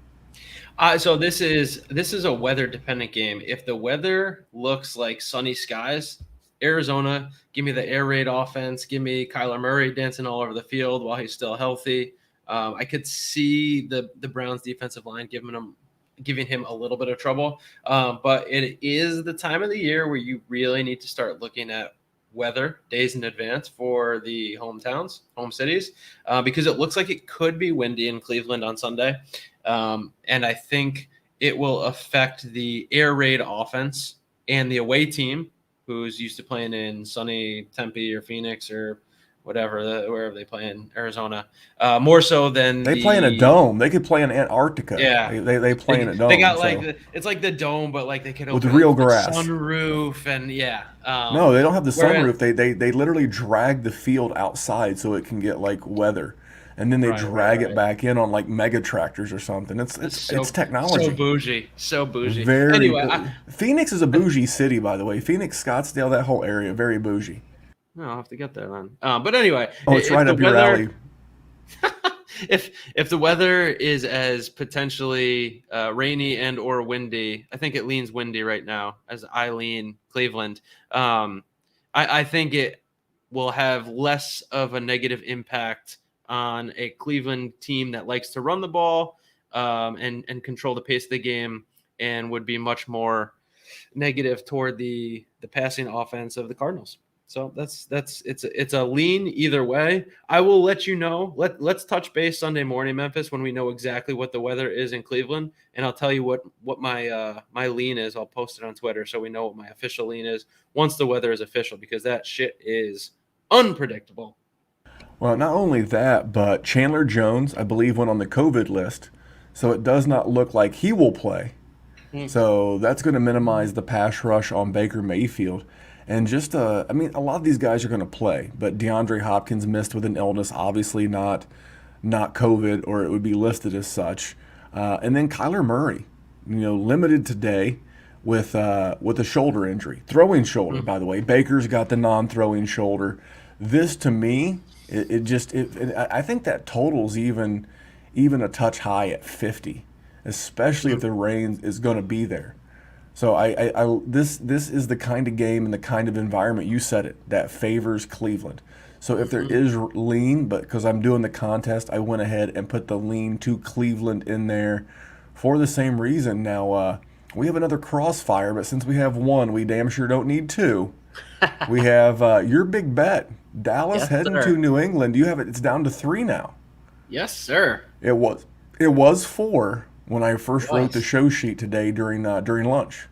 So this is a weather dependent game. If the weather looks like sunny skies, Arizona, give me the air raid offense. Give me Kyler Murray dancing all over the field while he's still healthy. I could see the Browns defensive line giving him a little bit of trouble. But it is the time of the year where you really need to start looking at weather days in advance for the home cities, because it looks like it could be windy in Cleveland on Sunday. And I think it will affect the air raid offense and the away team, who's used to playing in sunny Tempe or Phoenix or wherever they play in Arizona, more so than They play in a dome. They could play in Antarctica. Yeah, they play in a dome. They got it's like the dome, but like they could with open real the grass, sunroof, and yeah. No, they don't have the sunroof. They literally drag the field outside so it can get like weather, and then they drag it back in on like mega tractors or something. It's technology. So bougie. Very. Anyway, Phoenix is a bougie city, by the way. Phoenix, Scottsdale, that whole area, very bougie. No, I'll have to get there then. But anyway, it's right up your alley. If the weather is as potentially rainy and or windy, I think it leans windy right now as I lean Cleveland. I think it will have less of a negative impact on a Cleveland team that likes to run the ball and control the pace of the game, and would be much more negative toward the passing offense of the Cardinals. So it's a lean either way. I will let you know. Let's touch base Sunday morning, Memphis, when we know exactly what the weather is in Cleveland, and I'll tell you what my lean is. I'll post it on Twitter so we know what my official lean is once the weather is official, because that shit is unpredictable. Well, not only that, but Chandler Jones, I believe, went on the COVID list, so it does not look like he will play. So that's going to minimize the pass rush on Baker Mayfield. And just, a lot of these guys are going to play, but DeAndre Hopkins missed with an illness, obviously not COVID, or it would be listed as such. And then Kyler Murray, limited today with a shoulder injury, throwing shoulder, by the way. Baker's got the non-throwing shoulder. This, to me, I think that total's even a touch high at 50, especially if the rain is going to be there. So this is the kind of game and the kind of environment, you said it, that favors Cleveland. So if there is lean, but because I'm doing the contest, I went ahead and put the lean to Cleveland in there for the same reason. Now, we have another crossfire, but since we have one, we damn sure don't need two. We have your big bet, Dallas heading to New England. You have it. It's down to 3 now. Yes, sir. It was 4 when I first wrote the show sheet today during lunch.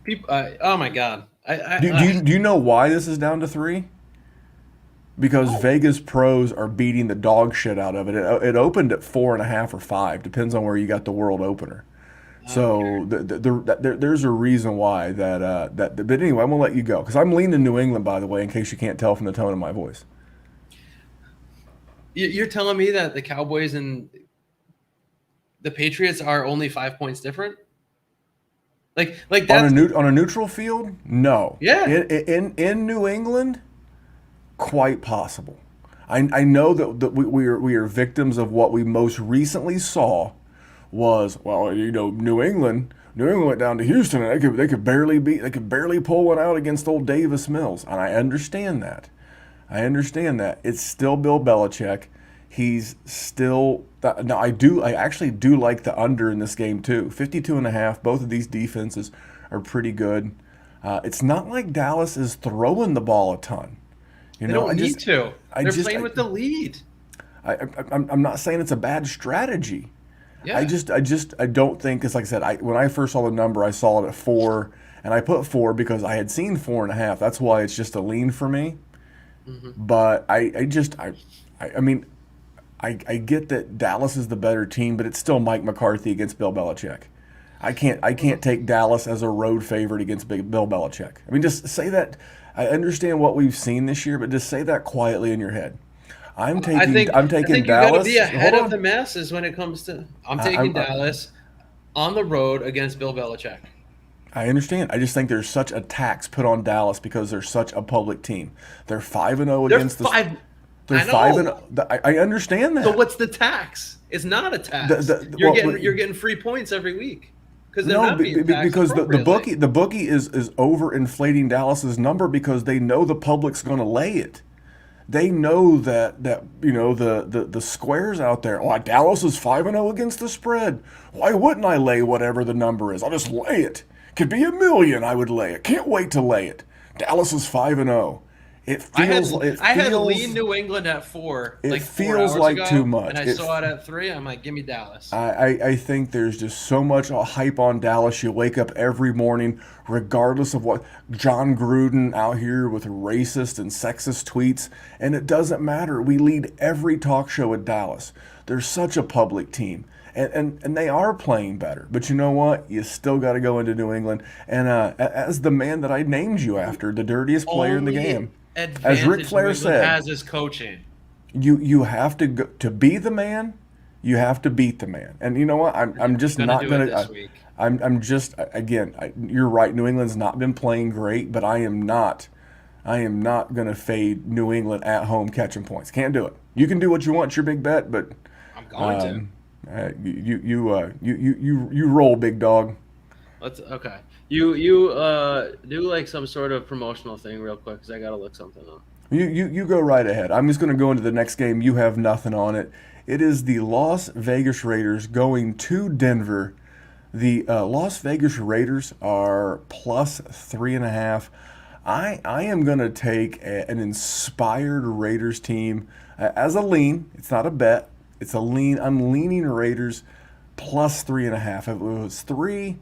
People, oh my God! Do you know why this is down to 3? Because Vegas pros are beating the dog shit out of it. It opened at 4.5 or 5, depends on where you got the world opener. So there's a reason why that. But anyway, I'm gonna let you go because I'm leaning New England, by the way, in case you can't tell from the tone of my voice. You're telling me that the Cowboys and the Patriots are only 5 points different? Like that's on a neutral field? No. Yeah. In New England, quite possible. I know that we are victims of what we most recently saw was, well, New England went down to Houston and they could barely pull one out against old Davis Mills. And I understand that. It's still Bill Belichick. He's still now I actually do like the under in this game too. 52.5. Both of these defenses are pretty good. It's not like Dallas is throwing the ball a ton. They don't need to. They're playing with the lead. I'm not saying it's a bad strategy. Yeah. I don't think, because like I said, when I first saw the number, I saw it at 4, and I put 4 because I had seen 4.5. That's why it's just a lean for me. Mm-hmm. But I mean, I get that Dallas is the better team, but it's still Mike McCarthy against Bill Belichick. I can't take Dallas as a road favorite against Bill Belichick. I mean, just say that. I understand what we've seen this year, but just say that quietly in your head. I'm taking Dallas. You got to be ahead of the masses when it comes to. I'm taking Dallas on the road against Bill Belichick. I understand. I just think there's such a tax put on Dallas because they're such a public team. They're 5-0 against the. They're 5-0. I understand that. So what's the tax? It's not a tax. You're getting free points every week. Because the bookie is overinflating Dallas's number because they know the public's going to lay it. They know that the squares out there. Oh, Dallas is 5-0 against the spread. Why wouldn't I lay whatever the number is? I'll just lay it. Could be 1 million. I would lay it. Can't wait to lay it. Dallas is 5-0. I had lean New England at 4. It feels like ago, too much. And I saw it at 3. I'm like, give me Dallas. I think there's just so much hype on Dallas. You wake up every morning, regardless of what John Gruden out here with racist and sexist tweets, and it doesn't matter. We lead every talk show at Dallas. They're such a public team. And they are playing better. But you know what? You still got to go into New England. And as the man that I named you after, the dirtiest player in the game. As Ric Flair said, has his coaching. You have to go, to be the man. You have to beat the man. And you know what? I'm just not going to. I'm just again. You're right. New England's not been playing great, but I am not going to fade New England at home catching points. Can't do it. You can do what you want. It's your big bet, but I'm going to. You roll, big dog. Okay. You do like some sort of promotional thing real quick because I gotta look something up. You go right ahead. I'm just going to go into the next game. You have nothing on it. It is the Las Vegas Raiders going to Denver. The Las Vegas Raiders are plus 3.5. I am going to take an inspired Raiders team as a lean. It's not a bet. It's a lean. I'm leaning Raiders plus 3.5. If it was 3,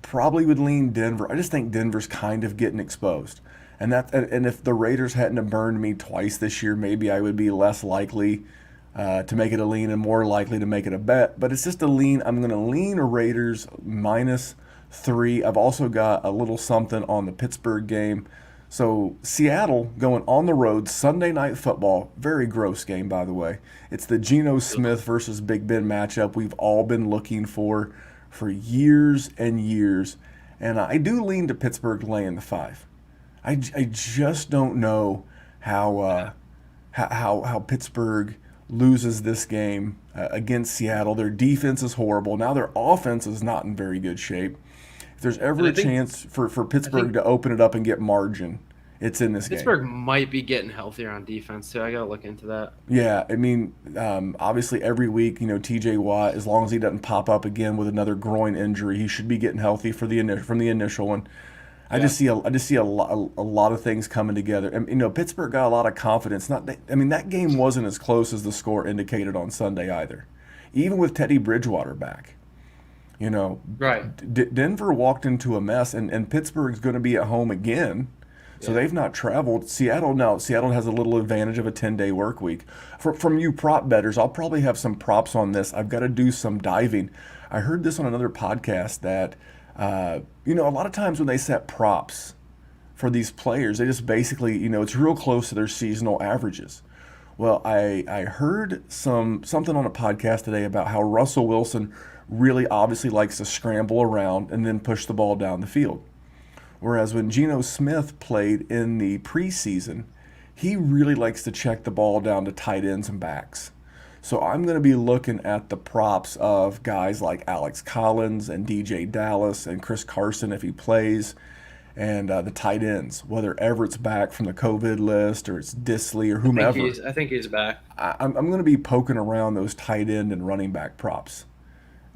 probably would lean Denver. I just think Denver's kind of getting exposed. And if the Raiders hadn't have burned me twice this year, maybe I would be less likely to make it a lean and more likely to make it a bet. But it's just a lean. I'm going to lean Raiders minus 3. I've also got a little something on the Pittsburgh game. So Seattle going on the road, Sunday Night Football. Very gross game, by the way. It's the Geno Smith versus Big Ben matchup we've all been looking for years and years. And I do lean to Pittsburgh laying the 5. I just don't know how Pittsburgh loses this game against Seattle. Their defense is horrible. Now their offense is not in very good shape. If there's ever a chance for Pittsburgh to open it up and get margin, it's in this game. Pittsburgh might be getting healthier on defense too. I got to look into that. Yeah, I mean, obviously every week, T.J. Watt, as long as he doesn't pop up again with another groin injury, he should be getting healthy from the initial one. I just see a lot of things coming together, and Pittsburgh got a lot of confidence. That game wasn't as close as the score indicated on Sunday either, even with Teddy Bridgewater back. Right. Denver walked into a mess, and Pittsburgh's going to be at home again, so they've not traveled. Seattle has a little advantage of a 10-day work week. From you prop bettors, I'll probably have some props on this. I've got to do some diving. I heard this on another podcast that. A lot of times when they set props for these players, they just basically, it's real close to their seasonal averages. Well, I heard something on a podcast today about how Russell Wilson really obviously likes to scramble around and then push the ball down the field. Whereas when Geno Smith played in the preseason, he really likes to check the ball down to tight ends and backs. So I'm going to be looking at the props of guys like Alex Collins and DJ Dallas and Chris Carson if he plays, and the tight ends, whether Everett's back from the COVID list or it's Disley or whomever. I think he's back. I'm going to be poking around those tight end and running back props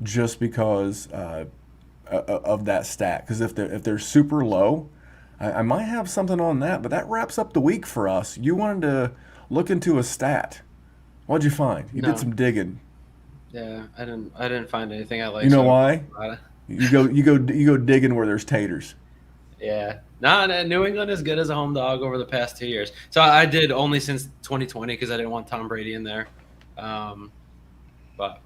just because of that stat. Because if they're super low, I might have something on that. But that wraps up the week for us. You wanted to look into a stat. What'd you find? You No. did some digging. Yeah, I didn't find anything I liked. You know so why? I- You go digging where there's taters. Yeah. No, New England is good as a home dog over the past 2 years. So I did only since 2020 because I didn't want Tom Brady in there. But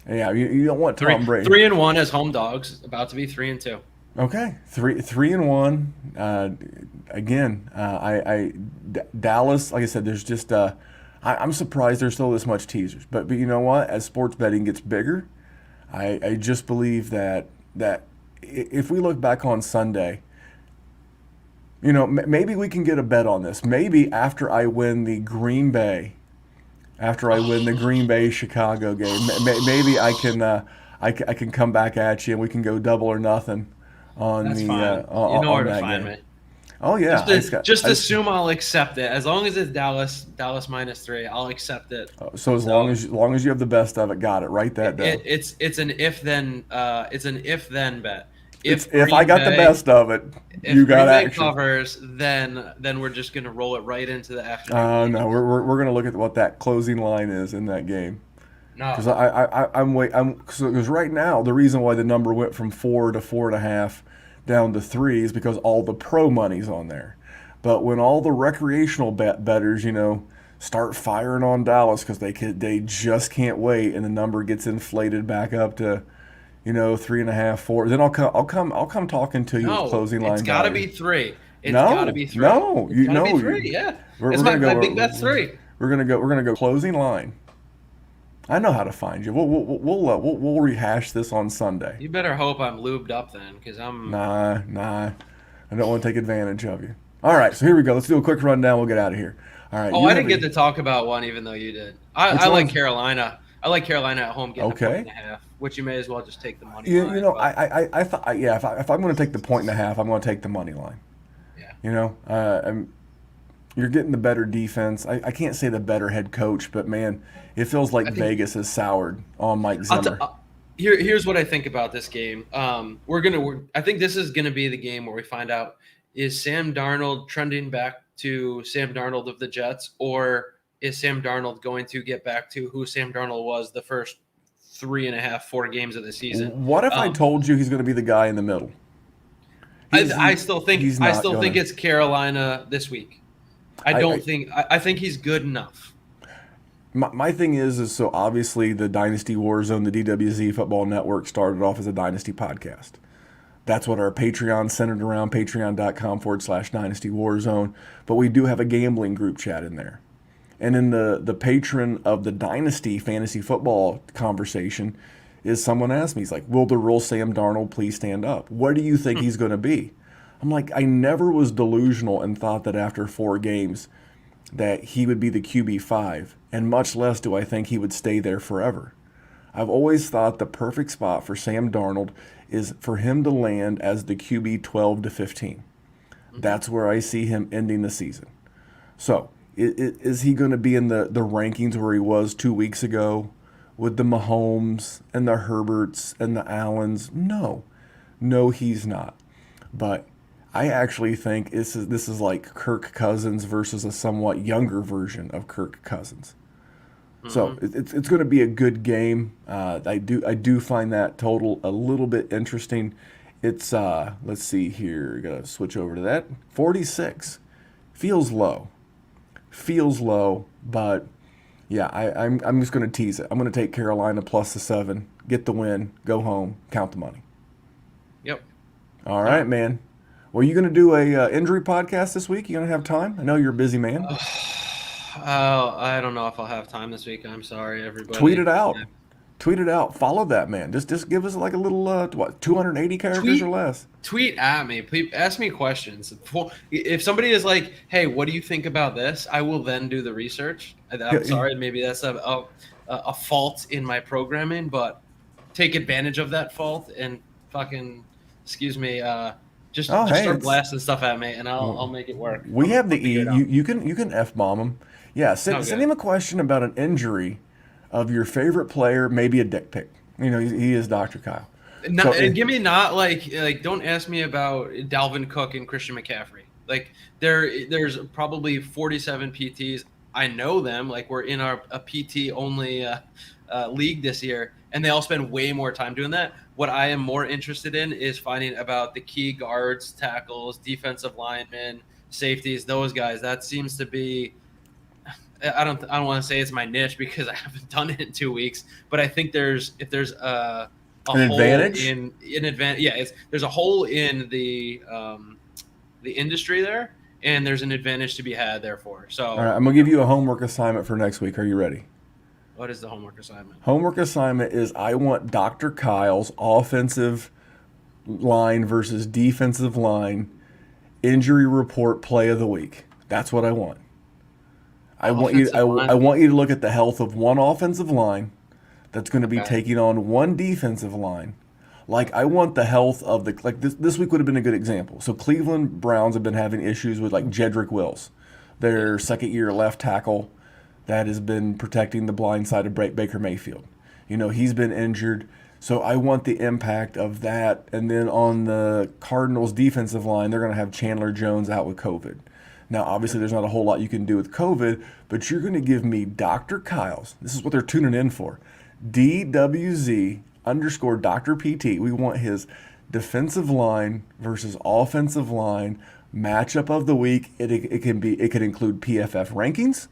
Yeah, you don't want Tom Brady. 3-1 as home dogs, about to be 3-2. Okay, 3-1. Dallas. Like I said, there's just I'm surprised there's still this much teasers. But you know what? As sports betting gets bigger, I just believe that if we look back on Sunday, you know, maybe we can get a bet on this. Maybe after I win the Green Bay Chicago game, maybe I can come back at you and we can go double or nothing on That's the fine. on, You know where on to that find game. me. Oh yeah, Just assume I'll accept it. As long as it's Dallas -3, I'll accept it. So as long as you have the best of it, got it. Write that down. It's an if then bet. If Green I got the Bay- best of it, if you got Green Bay action. covers, then we're just gonna roll it right into the afternoon. No, we're gonna look at what that closing line is in that game. No, Because because right now the reason why the number went from 4 to 4.5 down to 3 is because all the pro money's on there. But when all the recreational bettors, you know, start firing on Dallas because they just can't wait, and the number gets inflated back up to, you know, 3.5, 4. Then I'll come talking to you with closing line. It's got to value. be 3. It's No, got to be 3. no, It's you gotta know, be 3. Yeah, we're it's gonna my go- big bet's 3. We're gonna go closing line. I know how to find you. We'll rehash this on Sunday. You better hope I'm lubed up then, because I'm. Nah. I don't want to take advantage of you. All right, so here we go. Let's do a quick rundown. We'll get out of here. All right. Oh, I didn't get to talk about one, even though you did. I like ones? Carolina. I like Carolina at home getting Okay. a 1.5, which you may as well just take the money. You line, know, but- I thought, yeah, if I'm going to take the 1.5, I'm going to take the money line. Yeah. You know, you're getting the better defense. I can't say the better head coach, but man, it feels like Vegas has soured on Mike Zimmer. Here's what I think about this game. I think this is gonna be the game where we find out, is Sam Darnold trending back to Sam Darnold of the Jets, or is Sam Darnold going to get back to who Sam Darnold was the first 3.5, 4 games of the season? What if I told you he's going to be the guy in the middle? I still think gonna. it's Carolina this week. I think he's good enough. My thing is so obviously the Dynasty Warzone, the DWZ Football Network started off as a Dynasty podcast. That's what our Patreon centered around, patreon.com/Dynasty Warzone. But we do have a gambling group chat in there. And in the patron of the Dynasty Fantasy Football conversation is someone asked me, he's like, will the real Sam Darnold please stand up? What do you think he's going to be? I'm like, I never was delusional and thought that after 4 games that he would be the QB5, and much less do I think he would stay there forever. I've always thought the perfect spot for Sam Darnold is for him to land as the QB 12 to 15. That's where I see him ending the season. So, is he going to be in the rankings where he was 2 weeks ago with the Mahomes and the Herberts and the Allens? No, he's not. But I actually think this is like Kirk Cousins versus a somewhat younger version of Kirk Cousins. So it's going to be a good game. I do find that total a little bit interesting. It's let's see here. Got to switch over to that. 46 feels low, but yeah, I'm just going to tease it. I'm going to take Carolina plus the 7, get the win, go home, count the money. Yep. All right, man. Well, you going to do a injury podcast this week? You going to have time? I know you're a busy man. I don't know if I'll have time this week. I'm sorry, everybody. Tweet it out. Follow that man. Just give us like a little 280 characters or less. Tweet at me. Please ask me questions. If somebody is like, "Hey, what do you think about this?" I will then do the research. I'm sorry, maybe that's a fault in my programming, but take advantage of that fault and fucking, excuse me, just Oh, hey, start it's blasting stuff at me, and I'll make it work. we have I'll the figure E. it out. You can f bomb him. Yeah, send Okay. him a question about an injury of your favorite player, maybe a dick pic. He is Dr. Kyle. So Give me not like don't ask me about Dalvin Cook and Christian McCaffrey. Like there's probably 47 PTs. I know them. Like we're in a PT only league this year, and they all spend way more time doing that. What I am more interested in is finding about the key guards, tackles, defensive linemen, safeties, those guys. That seems to be. I don't want to say it's my niche because I haven't done it in 2 weeks, but I think if there's a an hole advantage. in advantage. Yeah, there's a hole in the industry there, and there's an advantage to be had. Therefore, All right, so I'm gonna give you a homework assignment for next week. Are you ready? what is the homework assignment? Homework assignment is I want Dr. Kyle's offensive line versus defensive line injury report play of the week. That's what I want. I want you. Offensive line. I want you to look at the health of one offensive line that's going to be Okay. taking on one defensive line. Like I want the health of this week would have been a good example. So Cleveland Browns have been having issues with like Jedrick Wills, their second year left tackle that has been protecting the blind side of Baker Mayfield. He's been injured. So I want the impact of that. And then on the Cardinals defensive line, they're going to have Chandler Jones out with COVID. Now, obviously, there's not a whole lot you can do with COVID, but you're going to give me Dr. Kyle's. This is what they're tuning in for. DWZ underscore Dr. PT. We want his defensive line versus offensive line matchup of the week. It can include PFF rankings.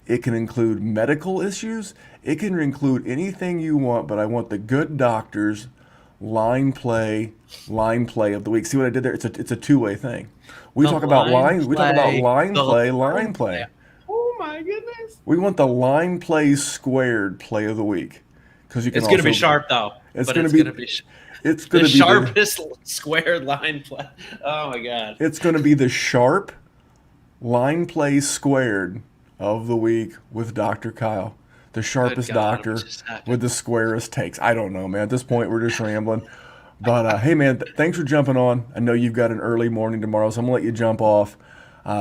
It can include medical issues. It can include anything you want, but I want the good doctors line play of the week. See what I did there? It's a two-way thing. We The talk about line line. We talk about play, line the play. line play. Oh my goodness! We want the line play squared play of the week because you can. It's going to be also- sharp though. It's But gonna it's be- going to be It's the going to be sharpest squared line play. Oh my god! It's going to be the sharp line play squared of the week with Dr. Kyle, the sharpest God, doctor what just happened? with the squarest takes. I don't know, man. At this point, we're just rambling. But hey, man, thanks for jumping on. I know you've got an early morning tomorrow, so I'm going to let you jump off.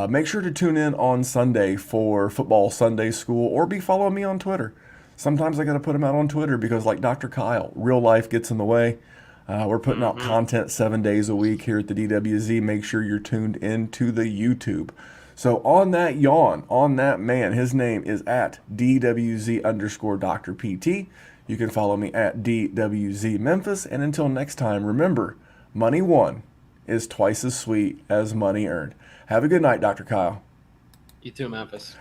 Make sure to tune in on Sunday for Football Sunday School or be following me on Twitter. Sometimes I got to put them out on Twitter because, like Dr. Kyle, real life gets in the way. We're putting out content 7 days a week here at the DWZ. Make sure you're tuned into the YouTube. So on that yawn, on that man, his name is at DWZ underscore Dr. PT. You can follow me at DWZ Memphis. And until next time, remember, money won is twice as sweet as money earned. Have a good night, Dr. Kyle. You too, Memphis.